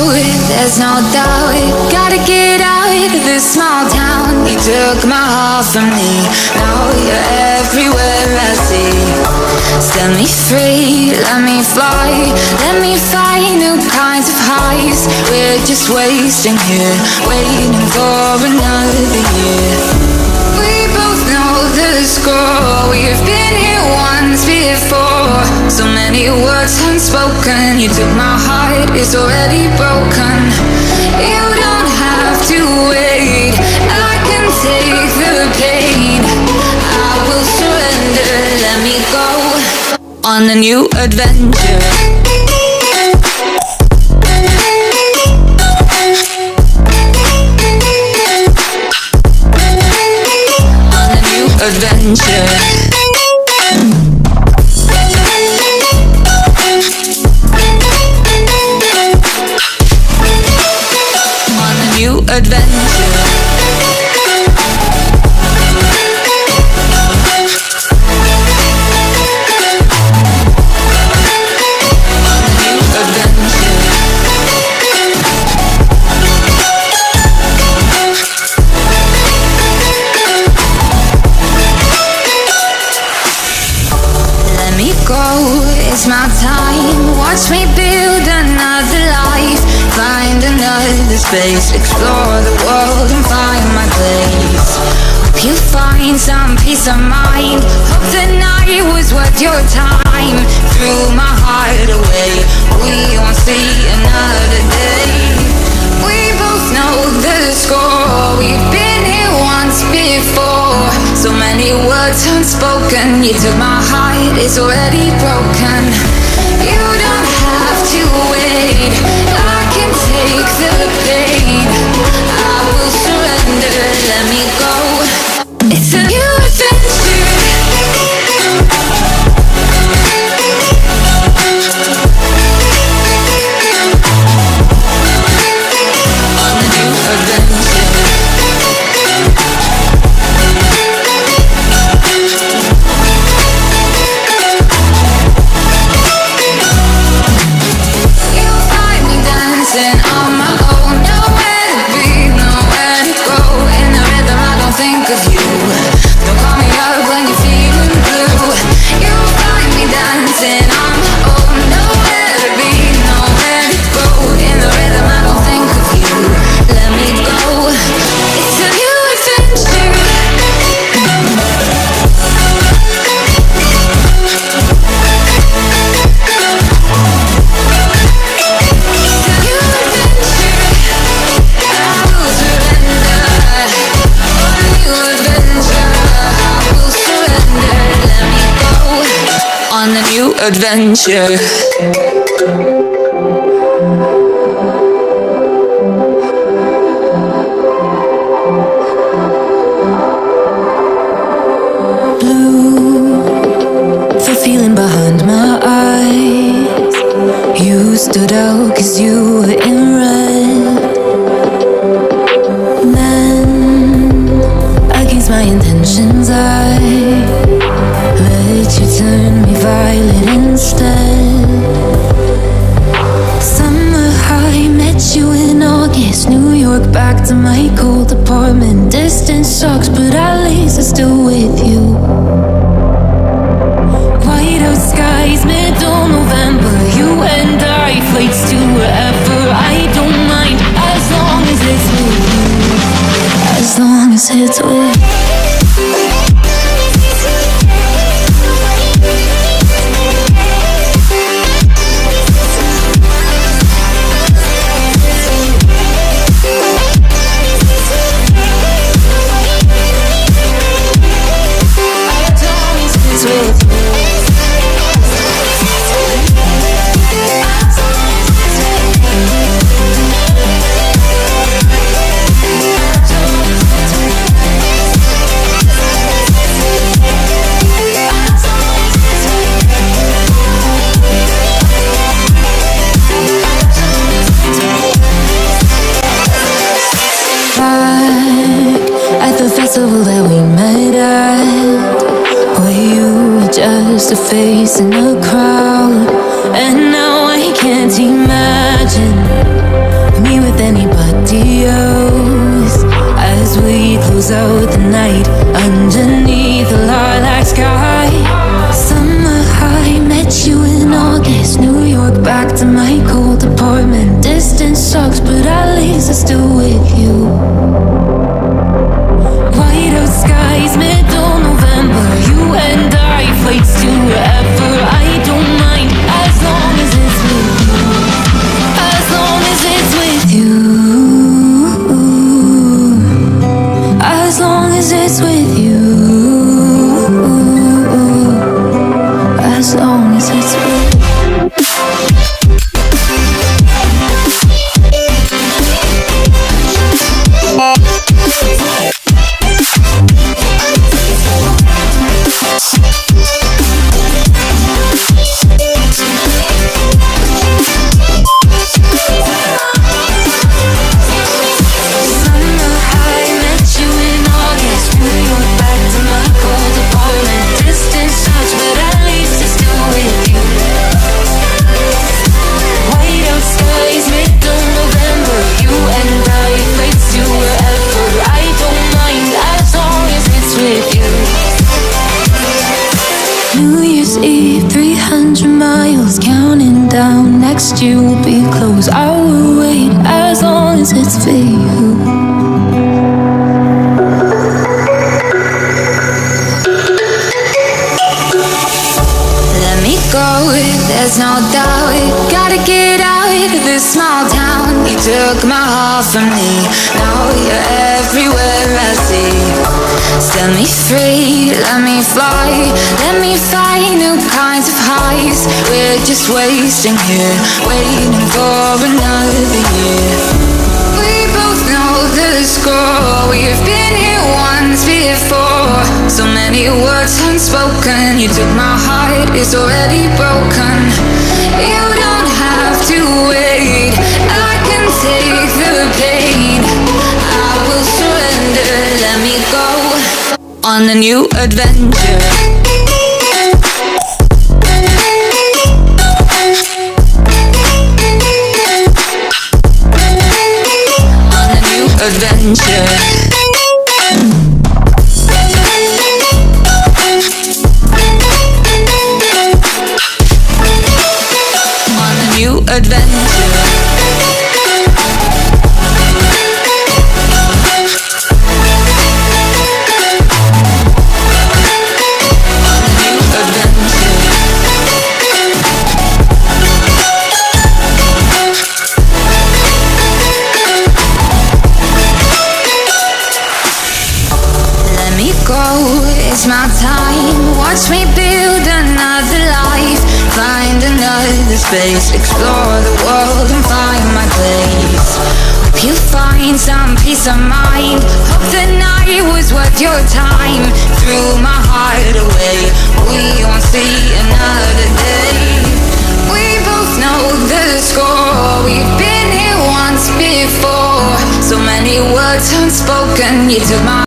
there's no doubt. Gotta get out of this small town. You took my heart from me, now you're everywhere I see. Set me free, let me fly, let me find new kinds of highs. We're just wasting here, waiting for another year. We both know the score, we've been here once before. So many words unspoken, you took my heart, it's already broken. You don't have to wait, I can take the pain. I will surrender, let me go on a new adventure. Adventure. On a new adventure. It's my time, watch me build another life. Find another space, explore the world and find my place. Hope you find some peace of mind. Hope the night was worth your time. Threw my heart away, we won't see another day. We both know the score, we've been here once before. So many words unspoken, you took my heart, it's already broken. You don't have to wait, I can take the pain. I will surrender, let me go. It's a new adventure. On a new adventure. On my own, nowhere to be, nowhere to go. In the rhythm, I don't think of you. Don't call me up when you're feeling blue. You find me dancing on my own, nowhere to be, nowhere to go. In the rhythm, I don't think of you. Let me go. It's a new adventure. On a new adventure. Blue, the feeling behind my eyes. You stood out 'cause you were in red. Man, against my intentions, I let you turn me violet instead. Summer high, met you in August. New York, back to my cold apartment. Distance sucks, but at least I'm still with you. White out skies, middle November. You and I, flights to wherever. I don't mind, as long as it's with you. As long as it's with you. festival that we met at, where you were just a face in a crowd. And now I can't imagine promised you would be close. I will wait as long as it's for you. Let me go, there's no doubt. Gotta get out of this small town. You took my heart from me, now you're everywhere I see. Set me free, let me fly. Let me find new kinds of highs. We're just wasting here, waiting for another year. We both know the score. We've been here once before. So many words unspoken. You took my heart, it's already broken. You don't have to wait, I can take the pain. I will surrender, let me go on a new adventure. Adventure. On a new adventure. It's my time, watch me build another life. Find another space, explore the world and find my place. Hope you find some peace of mind. Hope the night was worth your time. Threw my heart away, we won't see another day. We both know the score, we've been here once before. So many words unspoken, you took my